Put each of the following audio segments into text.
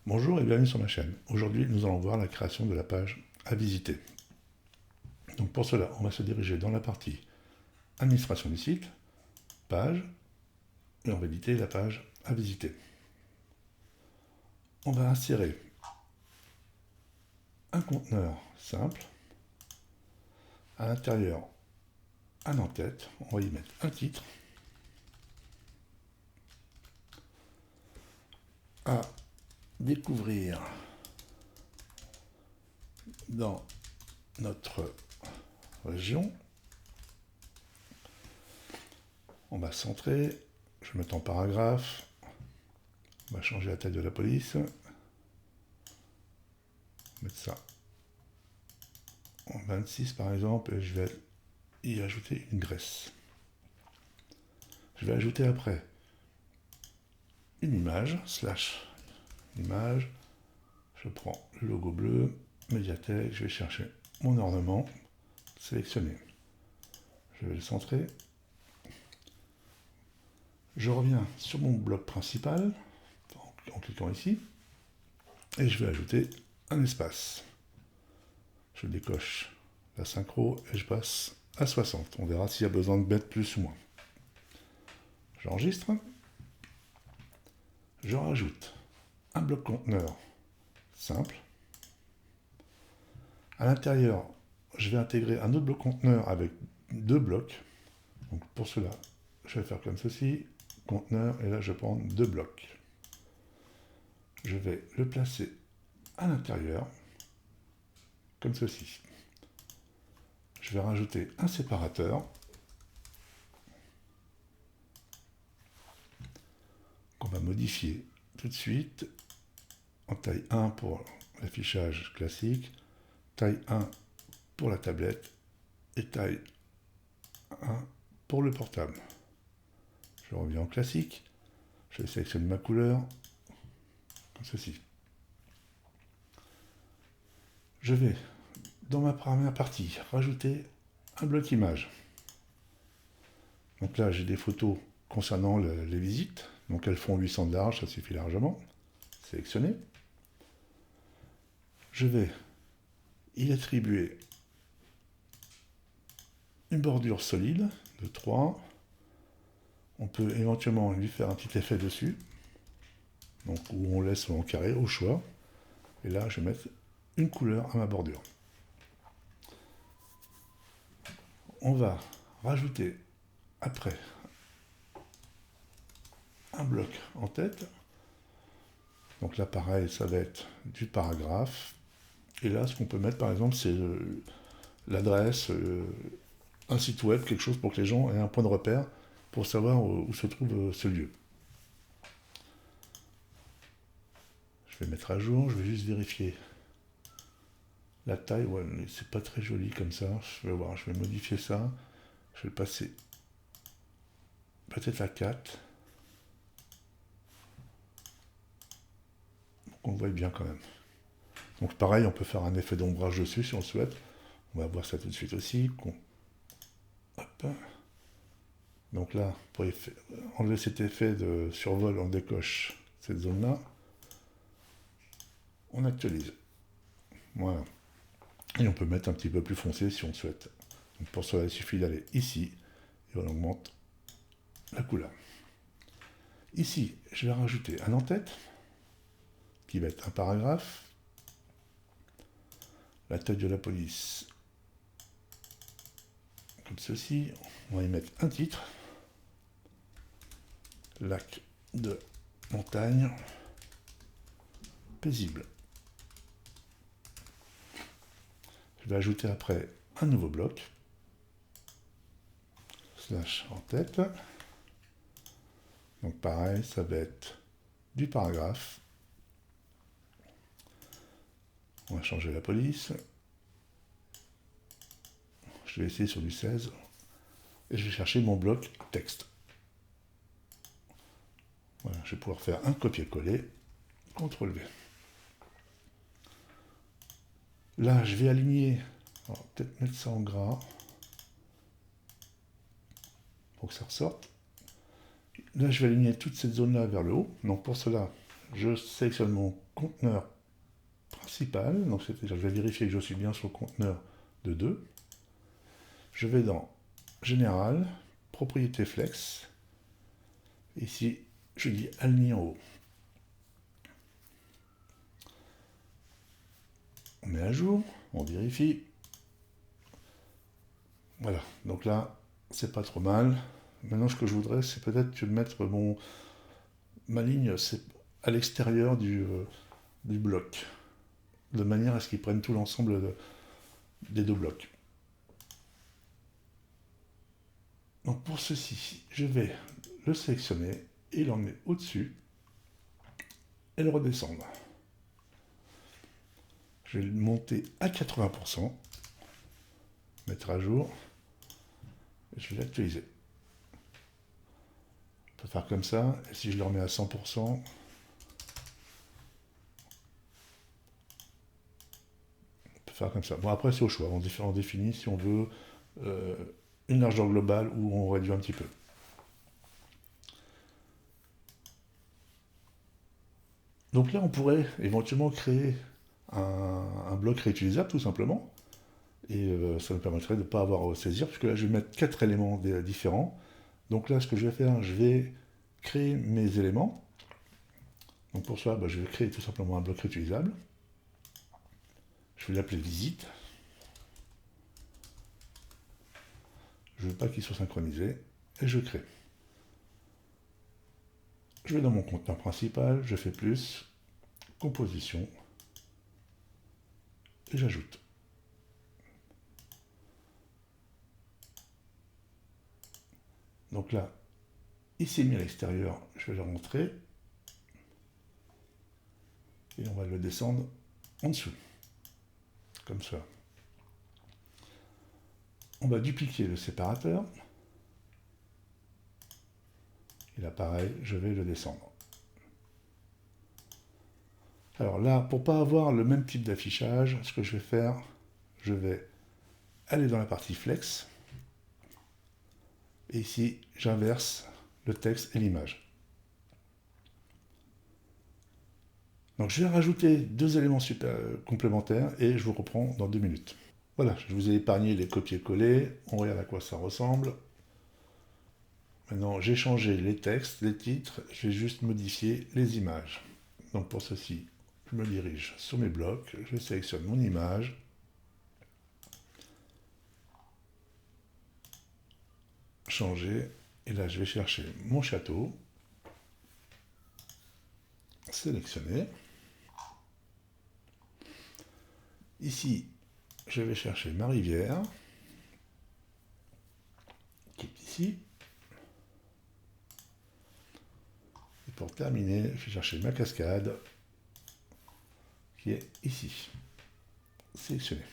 Bonjour et bienvenue sur ma chaîne. Aujourd'hui, nous allons voir la création de la page à visiter. Donc pour cela, on va se diriger dans la partie administration du site, page, et on va éditer la page à visiter. On va insérer un conteneur simple, à l'intérieur un en-tête, on va y mettre un titre, à découvrir dans notre région. On va centrer, je vais mettre en paragraphe, on va changer la taille de la police, mettre ça en 26 par exemple, et je vais y ajouter une graisse. Je vais ajouter après une image, slash image, je prends le logo bleu, médiathèque, je vais chercher mon ornement, sélectionner. Je vais le centrer. Je reviens sur mon bloc principal, en cliquant ici, et je vais ajouter un espace. Je décoche la synchro et je passe à 60. On verra s'il y a besoin de mettre plus ou moins. J'enregistre. Je rajoute un bloc conteneur simple. À l'intérieur, je vais intégrer un autre bloc conteneur avec deux blocs. Donc pour cela, je vais faire comme ceci, conteneur, et là je prends deux blocs. Je vais le placer à l'intérieur, comme ceci. Je vais rajouter un séparateur qu'on va modifier tout de suite en taille 1 pour l'affichage classique, taille 1 pour la tablette et taille 1 pour le portable. Je reviens en classique, je sélectionne ma couleur, comme ceci. Je vais, dans ma première partie, rajouter un bloc image. Donc là, j'ai des photos concernant les visites. Donc elles font 800 de large, ça suffit largement. Sélectionner. Je vais y attribuer une bordure solide de 3. On peut éventuellement lui faire un petit effet dessus. Donc où on laisse en carré au choix. Et là, je vais mettre une couleur à ma bordure. On va rajouter après un bloc en tête. Donc là, pareil, ça va être du paragraphe. Et là, ce qu'on peut mettre, par exemple, c'est l'adresse, un site web, quelque chose pour que les gens aient un point de repère pour savoir où se trouve ce lieu. Je vais mettre à jour, je vais juste vérifier la taille. Ouais, c'est pas très joli comme ça. Je vais voir, je vais modifier ça. Je vais passer peut-être à 4. On le voit bien quand même. Donc pareil, on peut faire un effet d'ombrage dessus si on le souhaite. On va voir ça tout de suite aussi. Hop. Donc là, pour enlever cet effet de survol, on décoche cette zone-là. On actualise. Voilà. Et on peut mettre un petit peu plus foncé si on le souhaite. Donc pour cela, il suffit d'aller ici et on augmente la couleur. Ici, je vais rajouter un en-tête qui va être un paragraphe. La taille de la police, comme ceci. On va y mettre un titre. Lac de montagne paisible. Je vais ajouter après un nouveau bloc, slash en tête. Donc pareil, ça va être du paragraphe. On va changer la police. Je vais essayer sur du 16. Et je vais chercher mon bloc texte. Voilà, je vais pouvoir faire un copier-coller, CTRL-V. Là, je vais aligner, peut-être mettre ça en gras, pour que ça ressorte. Là, je vais aligner toute cette zone-là vers le haut. Donc pour cela, je sélectionne mon conteneur principal, donc c'est-à-dire je vais vérifier que je suis bien sur le conteneur de 2. Je vais dans Général, Propriété Flex. Ici, je dis aligner en haut. On met à jour, on vérifie. Voilà, donc là, c'est pas trop mal. Maintenant, ce que je voudrais, c'est peut-être mettre ma ligne à l'extérieur du bloc, de manière à ce qu'ils prennent tout l'ensemble des 2 blocs. Donc pour ceci, je vais le sélectionner et l'emmener au-dessus et le redescendre. Je vais le monter à 80%, mettre à jour, et je vais l'actualiser. On peut faire comme ça, et si je le remets à 100%, on peut faire comme ça. Bon, après c'est au choix, on définit si on veut une largeur globale ou on réduit un petit peu. Donc là, on pourrait éventuellement créer un bloc réutilisable, tout simplement. Et ça me permettrait de ne pas avoir à saisir, puisque là, je vais mettre 4 éléments différents. Donc là, ce que je vais faire, je vais créer mes éléments. Donc pour ça, je vais créer tout simplement un bloc réutilisable. Je vais l'appeler visite. Je ne veux pas qu'il soit synchronisé. Et je crée. Je vais dans mon conteneur principal, je fais plus, composition, et j'ajoute. Donc là, ici mis à l'extérieur, je vais le rentrer, et on va le descendre en dessous, comme ça. On va dupliquer le séparateur, et là pareil, je vais le descendre. Alors là, pour ne pas avoir le même type d'affichage, ce que je vais faire, je vais aller dans la partie flex, et ici, j'inverse le texte et l'image. Donc je vais rajouter 2 éléments complémentaires, et je vous reprends dans 2 minutes. Voilà, je vous ai épargné les copier-coller, on regarde à quoi ça ressemble. Maintenant, j'ai changé les textes, les titres, je vais juste modifier les images. Donc pour ceci, je me dirige sur mes blocs, je sélectionne mon image, changer, et là je vais chercher mon château, sélectionner. Ici, je vais chercher ma rivière, qui est ici. Et pour terminer, je vais chercher ma cascade, qui est ici. Sélectionner.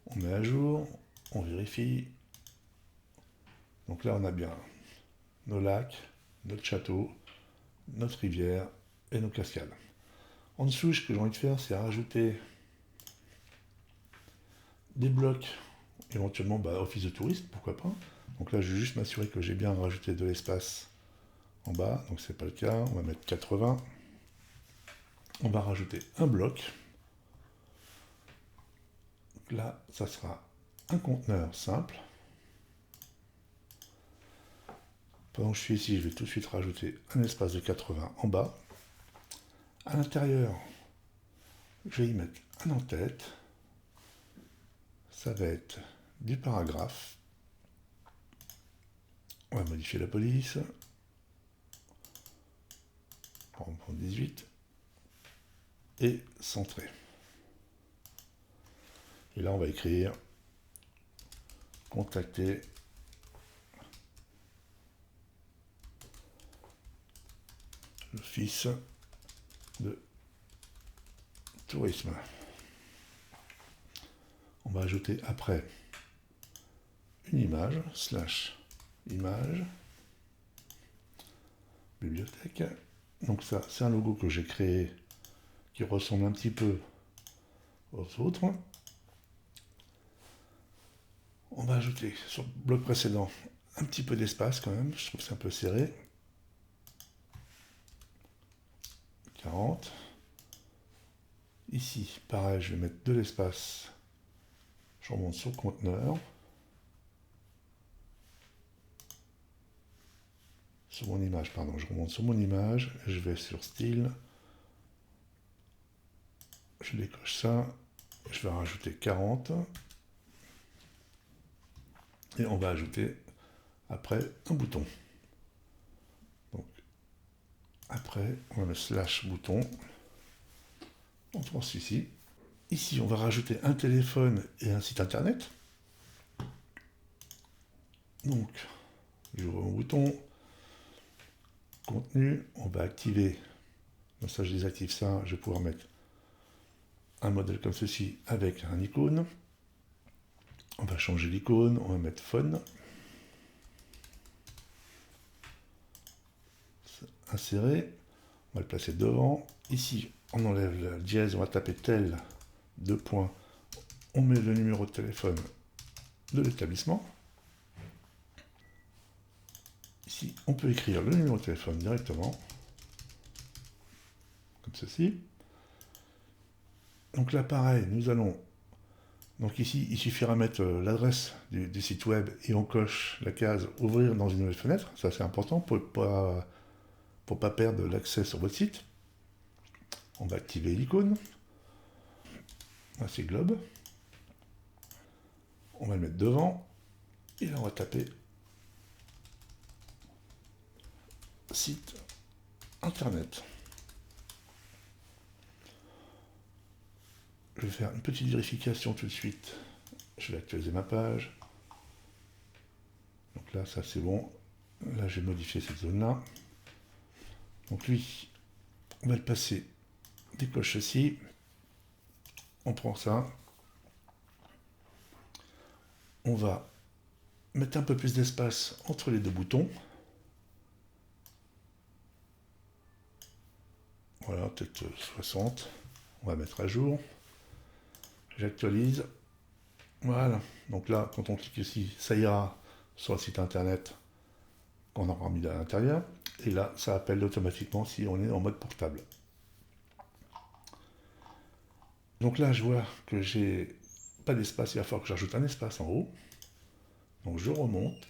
On met à jour, on vérifie. Donc là, on a bien nos lacs, notre château, notre rivière et nos cascades. En dessous, ce que j'ai envie de faire, c'est rajouter des blocs, éventuellement office de touriste, pourquoi pas. Donc là, je vais juste m'assurer que j'ai bien rajouté de l'espace en bas, donc c'est pas le cas. On va mettre 80. On va rajouter un bloc. Donc là, ça sera un conteneur simple. Pendant que je suis ici, je vais tout de suite rajouter un espace de 80 en bas. À l'intérieur, je vais y mettre un en-tête. Ça va être du paragraphe. On va modifier la police. On va prendre 18. Et centrer. Et là, on va écrire contacter l'office de tourisme. On va ajouter après une image, /image, bibliothèque. Donc ça, c'est un logo que j'ai créé qui ressemble un petit peu aux autres. On va ajouter sur le bloc précédent un petit peu d'espace quand même, je trouve que c'est un peu serré. 40. Ici, pareil, je vais mettre de l'espace. Je remonte sur le conteneur. Sur mon image, pardon, je remonte sur mon image, je vais sur style, je décoche ça, je vais rajouter 40, et on va ajouter après un bouton. Donc, après, on va mettre slash bouton, on pense ici. Ici, on va rajouter un téléphone et un site internet. Donc, j'ouvre mon bouton, contenu, on va activer, donc ça je désactive ça, je vais pouvoir mettre un modèle comme ceci avec un icône. On va changer l'icône, on va mettre phone. Insérer, on va le placer devant. Ici, on enlève la dièse, on va taper tel, deux points. On met le numéro de téléphone de l'établissement. Ici, on peut écrire le numéro de téléphone directement, comme ceci. Donc là, pareil, nous allons... Donc ici, il suffira de mettre l'adresse du site web et on coche la case « Ouvrir dans une nouvelle fenêtre ». Ça, c'est important pour ne pas perdre l'accès sur votre site. On va activer l'icône. C'est globe. On va le mettre devant. Et là, on va taper site internet. Je vais faire une petite vérification tout de suite. Je vais actualiser ma page. Donc là, ça c'est bon. Là, j'ai modifié cette zone-là. Donc lui, on va le passer. Décoche ceci. On prend ça. On va mettre un peu plus d'espace entre les deux boutons. Voilà, peut-être 60. On va mettre à jour. J'actualise. Voilà. Donc là, quand on clique ici, ça ira sur le site internet qu'on aura mis à l'intérieur. Et là, ça appelle automatiquement si on est en mode portable. Donc là, je vois que j'ai pas d'espace. Il va falloir que j'ajoute un espace en haut. Donc je remonte.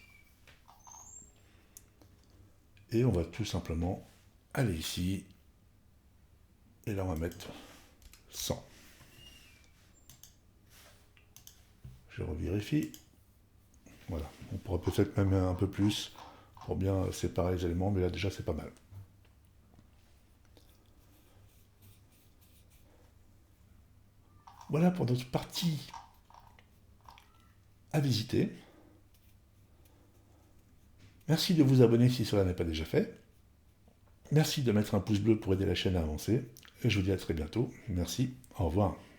Et on va tout simplement aller ici. Et là, on va mettre 100. Je revérifie. Voilà. On pourra peut-être même un peu plus pour bien séparer les éléments, mais là déjà c'est pas mal. Voilà pour notre partie à visiter. Merci de vous abonner si cela n'est pas déjà fait. Merci de mettre un pouce bleu pour aider la chaîne à avancer. Et je vous dis à très bientôt. Merci. Au revoir.